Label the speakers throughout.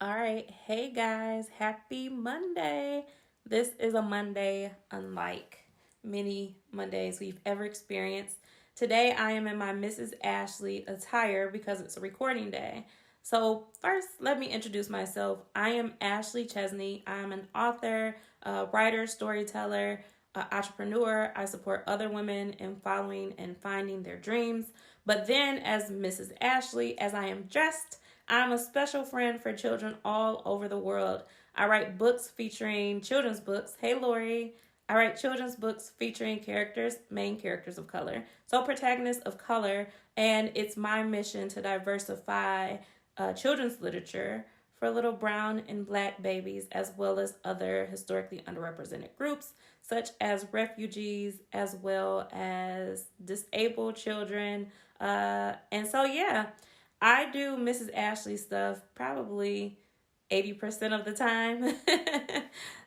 Speaker 1: All right. Hey guys, happy Monday. This is a Monday unlike many Mondays we've ever experienced. Today I am in my Mrs. Ashlee attire because it's a recording day. So, first, let me introduce myself. I am Ashlee Chesney. I'm an author, writer, storyteller, entrepreneur. I support other women in following and finding their dreams. But then, as Mrs. Ashlee, as I am dressed, I'm a special friend for children all over the world. I write books featuring children's books. Hey, Lori. I write children's books featuring main characters of color, so protagonists of color, and it's my mission to diversify children's literature for little brown and black babies, as well as other historically underrepresented groups, such as refugees, as well as disabled children. Yeah, I do Mrs. Ashlee stuff probably 80% of the time.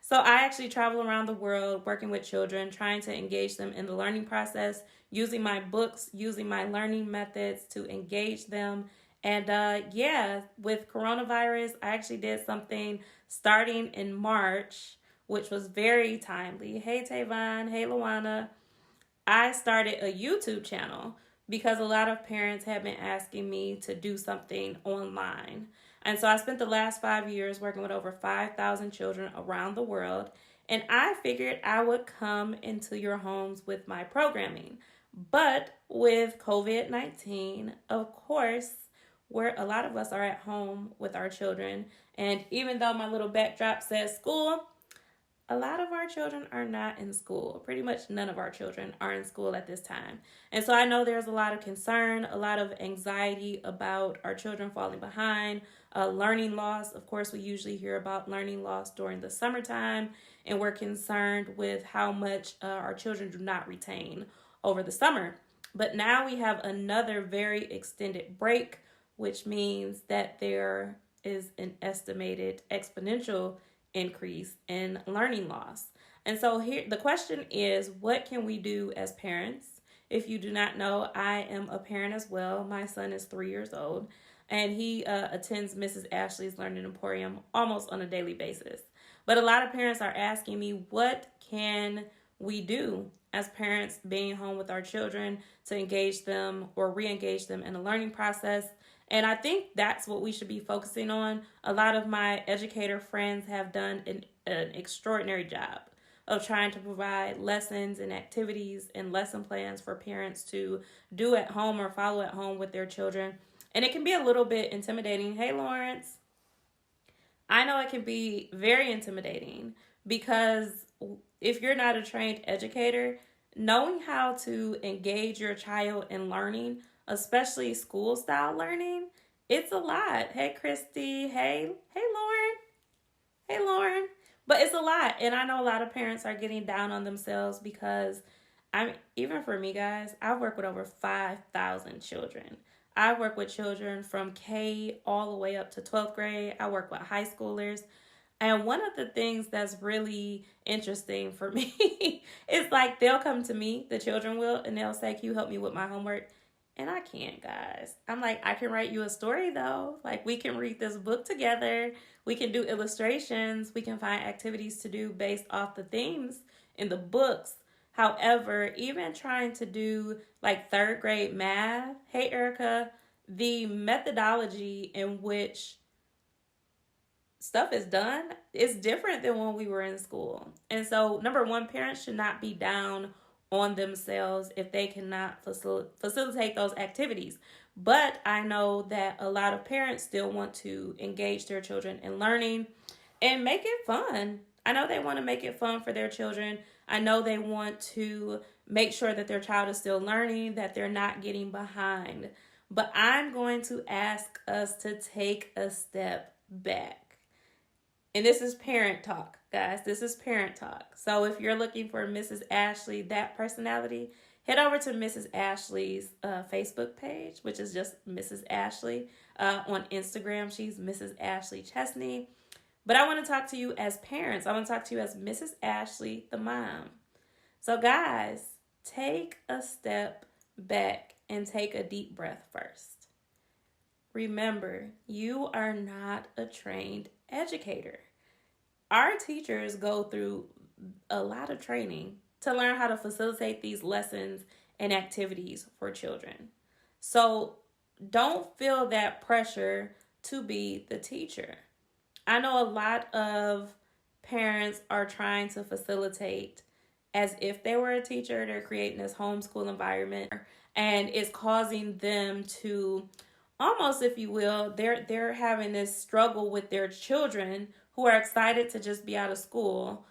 Speaker 1: So I actually travel around the world working with children, trying to engage them in the learning process, using my books, using my learning methods to engage them. And with coronavirus, I actually did something starting in March, which was very timely. Hey, Tavon. Hey, Luana. I started a YouTube channel because a lot of parents have been asking me to do something online. And so I spent the last 5 years working with over 5,000 children around the world. And I figured I would come into your homes with my programming. But with COVID-19, of course, where a lot of us are at home with our children. And even though my little backdrop says school, a lot of our children are not in school. Pretty much none of our children are in school at this time. And so I know there's a lot of concern, a lot of anxiety about our children falling behind, learning loss. Of course, we usually hear about learning loss during the summertime, and we're concerned with how much our children do not retain over the summer. But now we have another very extended break, which means that there is an estimated exponential increase in learning loss. And so here the question is, what can we do as parents? If you do not know, I am a parent as well. My son is 3 years old, and he attends Mrs. Ashlee's Learning Emporium almost on a daily basis. But a lot of parents are asking me, what can we do as parents being home with our children to engage them or re-engage them in the learning process? And I think that's what we should be focusing on. A lot of my educator friends have done an extraordinary job of trying to provide lessons and activities and lesson plans for parents to do at home or follow at home with their children. And it can be a little bit intimidating. Hey, Lawrence. I know it can be very intimidating because if you're not a trained educator, knowing how to engage your child in learning, especially school style learning, it's a lot. Hey, Christy. Hey, Lauren. Hey, Lauren. But it's a lot. And I know a lot of parents are getting down on themselves because even for me, guys, I've worked with over 5,000 children. I work with children from K all the way up to 12th grade. I work with high schoolers. And one of the things that's really interesting for me is like they'll come to me, the children will, and they'll say, "Can you help me with my homework?" And I can't, guys. I'm like, I can write you a story though. Like, we can read this book together. We can do illustrations. We can find activities to do based off the themes in the books. However, even trying to do like third grade math, hey, Erica, the methodology in which stuff is done is different than when we were in school. And so, number one, parents should not be down on themselves if they cannot facilitate those activities. But I know that a lot of parents still want to engage their children in learning and make it fun. I know they want to make it fun for their children. I know they want to make sure that their child is still learning, that they're not getting behind. But I'm going to ask us to take a step back. And this is parent talk, guys. This is parent talk. So if you're looking for Mrs. Ashlee, that personality, head over to Mrs. Ashlee's Facebook page, which is just Mrs. Ashlee. On Instagram, she's Mrs. Ashlee Chesney. But I want to talk to you as parents. I want to talk to you as Mrs. Ashlee the Mom. So guys, take a step back and take a deep breath first. remember, you are not a trained educator. Our teachers go through a lot of training to learn how to facilitate these lessons and activities for children. So don't feel that pressure to be the teacher. I know a lot of parents are trying to facilitate as if they were a teacher. They're creating this homeschool environment, and it's causing them to almost, if you will, they're having this struggle with their children who are excited to just be out of school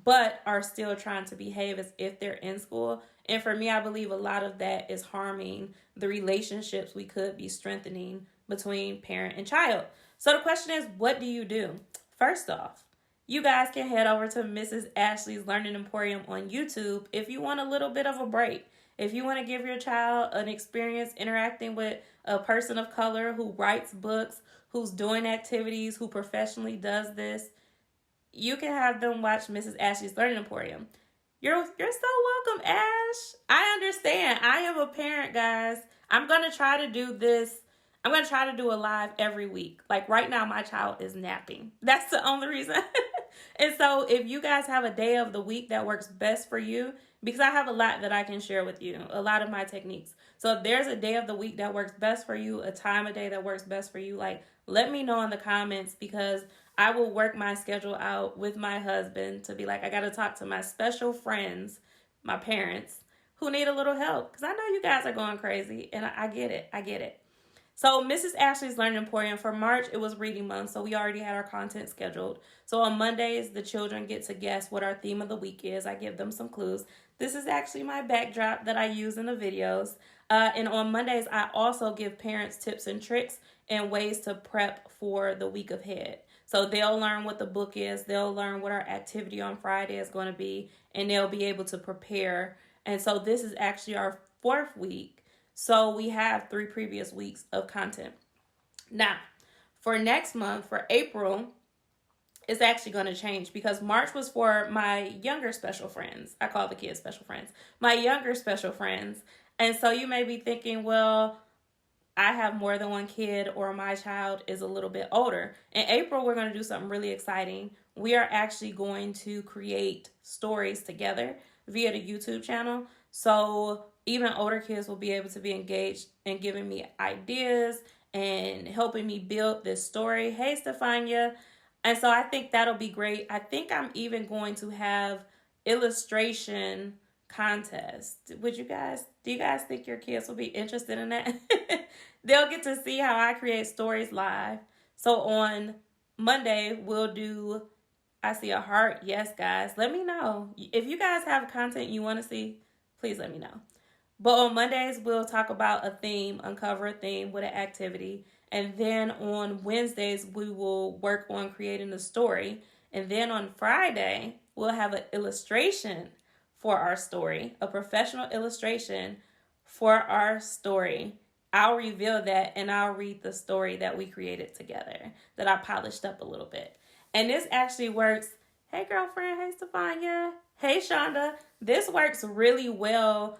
Speaker 1: but are still trying to behave as if they're in school. And for me, I believe a lot of that is harming the relationships we could be strengthening between parent and child. So the question is, what do you do? First off, you guys can head over to Mrs. Ashlee's Learning Emporium on YouTube if you want a little bit of a break. If you want to give your child an experience interacting with a person of color who writes books, who's doing activities, who professionally does this, you can have them watch Mrs. Ashlee's Learning Emporium. You're so welcome, Ash. I understand. I am a parent, guys. I'm going to try to do this. I'm going to try to do a live every week. Like right now, my child is napping. That's the only reason. And so if you guys have a day of the week that works best for you, because I have a lot that I can share with you, a lot of my techniques. So if there's a day of the week that works best for you, a time of day that works best for you, like let me know in the comments, because I will work my schedule out with my husband to be like, I got to talk to my special friends, my parents, who need a little help. Because I know you guys are going crazy, and I get it. I get it. So Mrs. Ashlee's Learning Emporium, for March, it was reading month, so we already had our content scheduled. So on Mondays, the children get to guess what our theme of the week is. I give them some clues. This is actually my backdrop that I use in the videos. And on Mondays, I also give parents tips and tricks and ways to prep for the week ahead. So they'll learn what the book is, they'll learn what our activity on Friday is going to be, and they'll be able to prepare. And so this is actually our 4th week. So we have 3 previous weeks of content. Now, for next month, for April, it's actually going to change, because March was for my younger special friends. I call the kids special friends. My younger special friends. And so you may be thinking, well, I have more than one kid, or my child is a little bit older. In April, we're going to do something really exciting. We are actually going to create stories together via the YouTube channel. So even older kids will be able to be engaged in giving me ideas and helping me build this story. Hey, Stefania. And so I think that'll be great. I think I'm even going to have illustration contest. Do you guys think your kids will be interested in that? They'll get to see how I create stories live. So on Monday, we'll do, I see a heart. Yes, guys, let me know. If you guys have content you want to see, please let me know. But on Mondays, we'll talk about a theme, uncover a theme with an activity. And then on Wednesdays, we will work on creating a story. And then on Friday, we'll have an illustration for our story, a professional illustration for our story. I'll reveal that, and I'll read the story that we created together, that I polished up a little bit. And this actually works. Hey, girlfriend. Hey, Stefania. Hey, Shonda. This works really well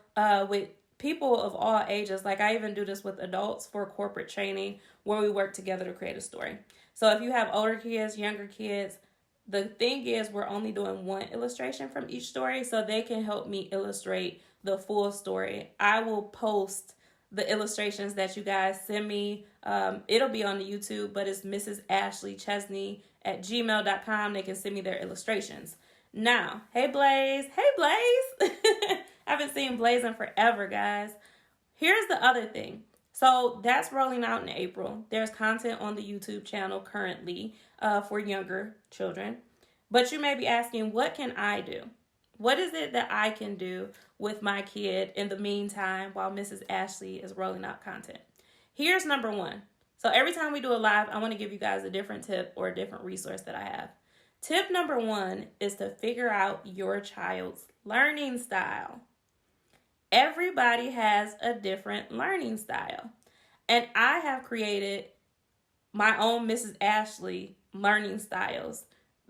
Speaker 1: with people of all ages. Like I even do this with adults for corporate training, where we work together to create a story. So if you have older kids, younger kids, the thing is we're only doing one illustration from each story, so they can help me illustrate the full story. I will post the illustrations that you guys send me. It'll be on the YouTube, but it's Mrs. Ashlee Chesney at gmail.com. They can send me their illustrations. Now, hey Blaze. Hey Blaze. I haven't seen Blaze in forever, guys. Here's the other thing. So that's rolling out in April. There's content on the YouTube channel currently for younger children. But you may be asking, what can I do? What is it that I can do with my kid in the meantime while Mrs. Ashlee is rolling out content? Here's number 1. So every time we do a live, I want to give you guys a different tip or a different resource that I have. Tip number 1 is to figure out your child's learning style. Everybody has a different learning style. And I have created my own Mrs. Ashlee learning styles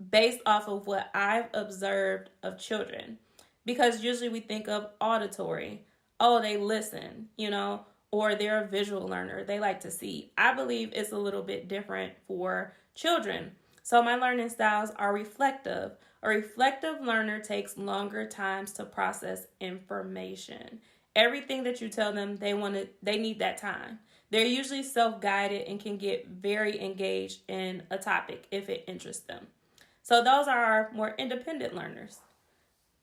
Speaker 1: based off of what I've observed of children. Because usually we think of auditory. Oh, they listen, or they're a visual learner. They like to see. I believe it's a little bit different for children. So my learning styles are reflective. A reflective learner takes longer times to process information. Everything that you tell them, they need that time. They're usually self-guided and can get very engaged in a topic if it interests them. So those are our more independent learners.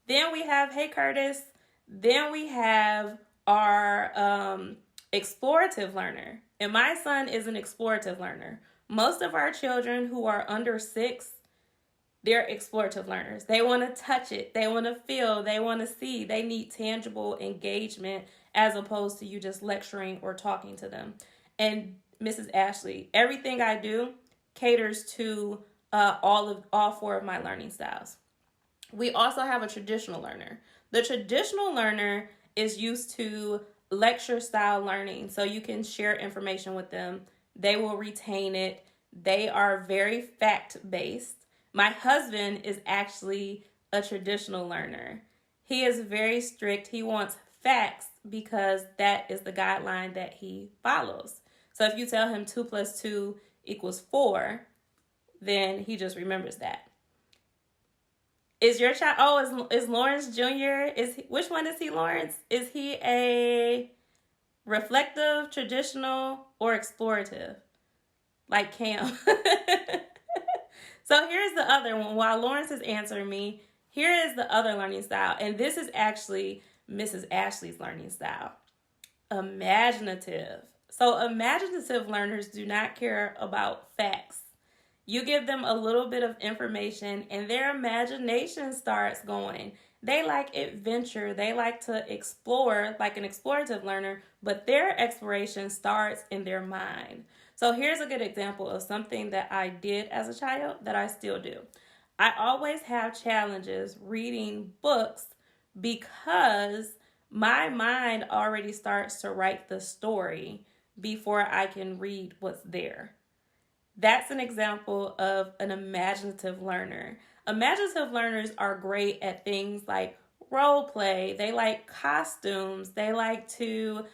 Speaker 1: Then we have, hey Curtis, then we have our explorative learner. And my son is an explorative learner. Most of our children who are under 6, they're explorative learners. They want to touch it. They want to feel. They want to see. They need tangible engagement as opposed to you just lecturing or talking to them. And Mrs. Ashlee, everything I do caters to all 4 of my learning styles. We also have a traditional learner. The traditional learner is used to lecture style learning, so you can share information with them. They will retain it. They are very fact-based. My husband is actually a traditional learner. He is very strict. He wants facts because that is the guideline that he follows. So if you tell him 2 + 2 = 4, then he just remembers that. Is your child, is Lawrence Jr., which one is he, Lawrence? Is he a reflective, traditional, or explorative? Like Cam. So here's the other one. While Lawrence is answering me, here is the other learning style. And this is actually Mrs. Ashlee's learning style. Imaginative. So imaginative learners do not care about facts. You give them a little bit of information and their imagination starts going. They like adventure. They like to explore like an explorative learner, but their exploration starts in their mind. So here's a good example of something that I did as a child that I still do. I always have challenges reading books because my mind already starts to write the story before I can read what's there. That's an example of an imaginative learner. Imaginative learners are great at things like role play. They like costumes. They like to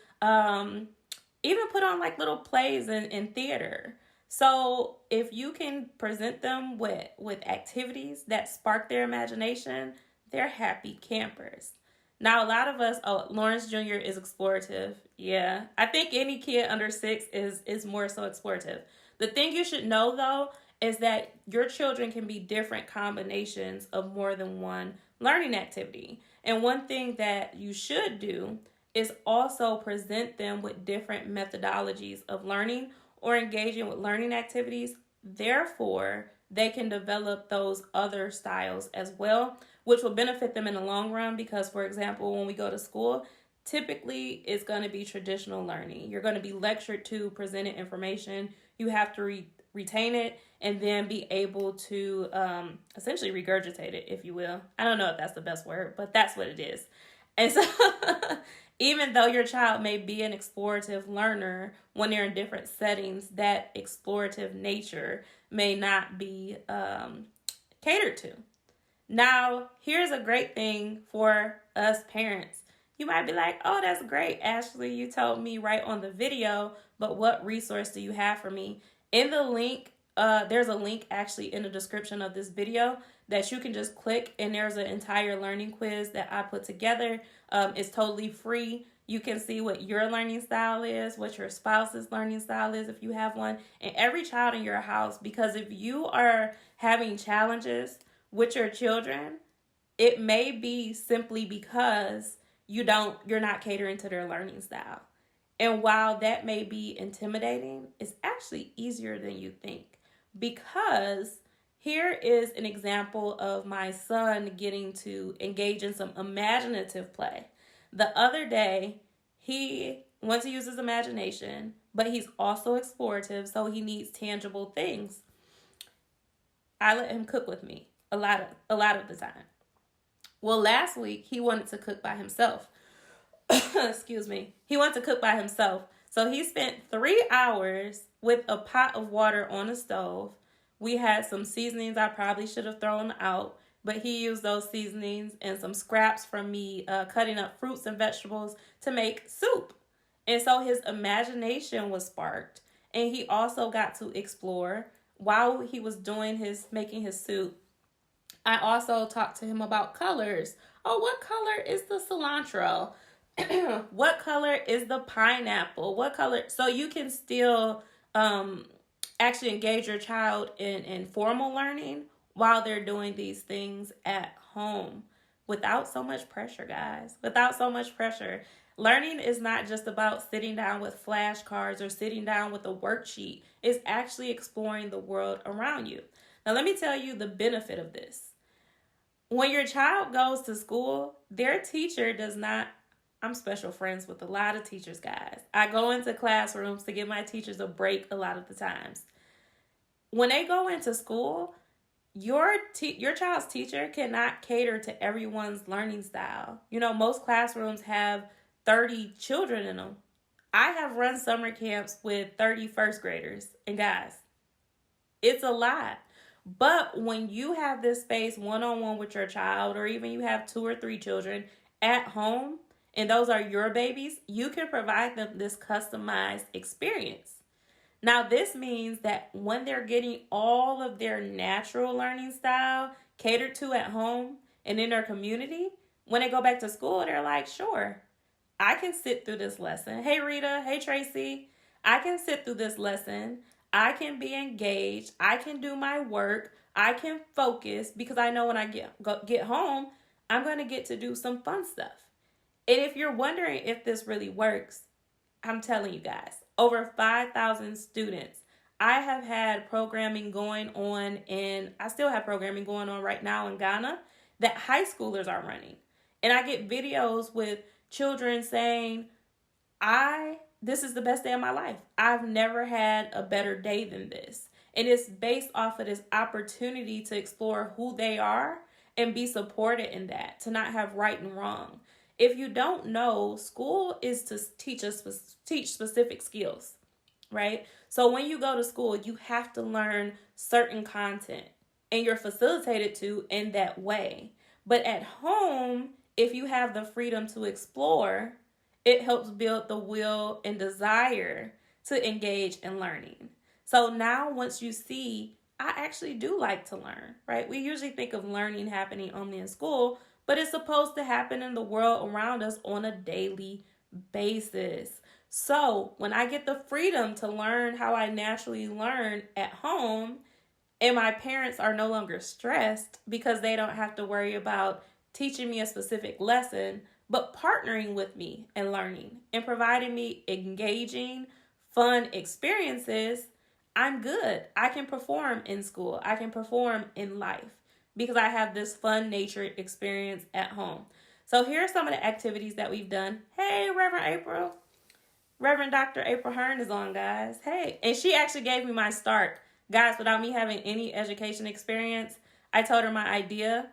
Speaker 1: even put on like little plays in theater. So if you can present them with activities that spark their imagination, they're happy campers. Now, a lot of us, Lawrence Jr. is explorative. Yeah, I think any kid under 6 is more so explorative. The thing you should know, though, is that your children can be different combinations of more than one learning activity. And one thing that you should do is also present them with different methodologies of learning or engaging with learning activities. Therefore, they can develop those other styles as well, which will benefit them in the long run because, for example, when we go to school, typically it's going to be traditional learning. You're going to be lectured to, presented information. You have to retain it and then be able to essentially regurgitate it, if you will. I don't know if that's the best word, but that's what it is. And so even though your child may be an explorative learner, when they're in different settings, that explorative nature may not be catered to. Now, here's a great thing for us parents. You might be like, oh, that's great, Ashlee. You told me right on the video, but what resource do you have for me? In the link, there's a link actually in the description of this video that you can just click, and there's an entire learning quiz that I put together. It's totally free. You can see what your learning style is, what your spouse's learning style is if you have one, and every child in your house, because if you are having challenges with your children, it may be simply because you're not catering to their learning style. And while that may be intimidating, it's actually easier than you think, because here is an example of my son getting to engage in some imaginative play. The other day, he wants to use his imagination, but he's also explorative, so he needs tangible things. I let him cook with me a lot of the time. Well, last week, he wanted to cook by himself. Excuse me. He wanted to cook by himself. So he spent 3 hours with a pot of water on the stove. We had some seasonings I probably should have thrown out, but he used those seasonings and some scraps from me cutting up fruits and vegetables to make soup. And so his imagination was sparked. And he also got to explore while he was making his suit. I also talked to him about colors. Oh, what color is the cilantro? What color is the pineapple? What color? So you can still actually engage your child in formal learning while they're doing these things at home without so much pressure, guys. Without so much pressure. Learning is not just about sitting down with flashcards or sitting down with a worksheet. It's actually exploring the world around you. Now, let me tell you the benefit of this. When your child goes to school, their teacher does not. I'm special friends with a lot of teachers, guys. I go into classrooms to give my teachers a break a lot of the times. When they go into school, your child's teacher cannot cater to everyone's learning style. You know, most classrooms have 30 children in them. I have run summer camps with 30 first graders. And guys, it's a lot. But when you have this space one-on-one with your child, or even you have 2 or 3 children at home, and those are your babies, you can provide them this customized experience. Now, this means that when they're getting all of their natural learning style catered to at home and in their community, when they go back to school, they're like, sure, I can sit through this lesson. Hey, Rita. Hey, Tracy. I can sit through this lesson. I can be engaged. I can do my work. I can focus because I know when I get home, I'm going to get to do some fun stuff. And if you're wondering if this really works, I'm telling you guys, over 5,000 students. I have had programming going on, and I still have programming going on right now in Ghana that high schoolers are running. And I get videos with children saying, this is the best day of my life. I've never had a better day than this. And it's based off of this opportunity to explore who they are and be supported in that, to not have right and wrong. If you don't know, school is to teach specific skills, right? So when you go to school, you have to learn certain content, and you're facilitated to in that way. But at home, if you have the freedom to explore, it helps build the will and desire to engage in learning. So now once you see, I actually do like to learn, right? We usually think of learning happening only in school, but it's supposed to happen in the world around us on a daily basis. So when I get the freedom to learn how I naturally learn at home, and my parents are no longer stressed because they don't have to worry about teaching me a specific lesson, but partnering with me and learning and providing me engaging, fun experiences, I'm good. I can perform in school. I can perform in life because I have this fun nature experience at home. So here are some of the activities that we've done. Hey, Reverend April. Reverend Dr. April Hearn is on, guys. Hey. And she actually gave me my start. Guys, without me having any education experience, I told her my idea,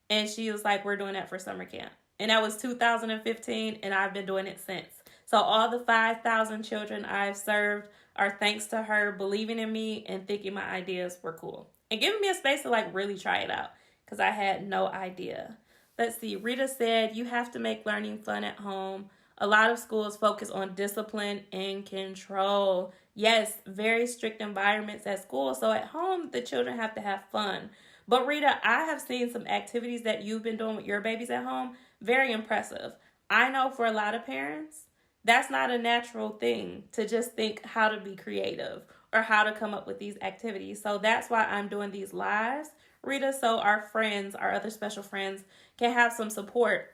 Speaker 1: and she was like, we're doing that for summer camp. And that was 2015, and I've been doing it since. So all the 5,000 children I've served are thanks to her believing in me and thinking my ideas were cool. And giving me a space to really try it out because I had no idea. Let's see. Rita said, you have to make learning fun at home. A lot of schools focus on discipline and control. Yes, very strict environments at school. So at home, the children have to have fun. But Rita, I have seen some activities that you've been doing with your babies at home. Very impressive. I know for a lot of parents, that's not a natural thing to just think how to be creative or how to come up with these activities. So that's why I'm doing these lives, Rita, so our friends, our other special friends, can have some support.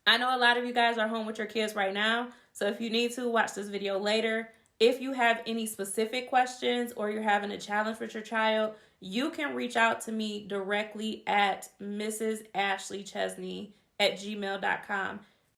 Speaker 1: I know a lot of you guys are home with your kids right now, so if you need to, watch this video later. If you have any specific questions or you're having a challenge with your child, you can reach out to me directly at mrsashleychesney@gmail.com.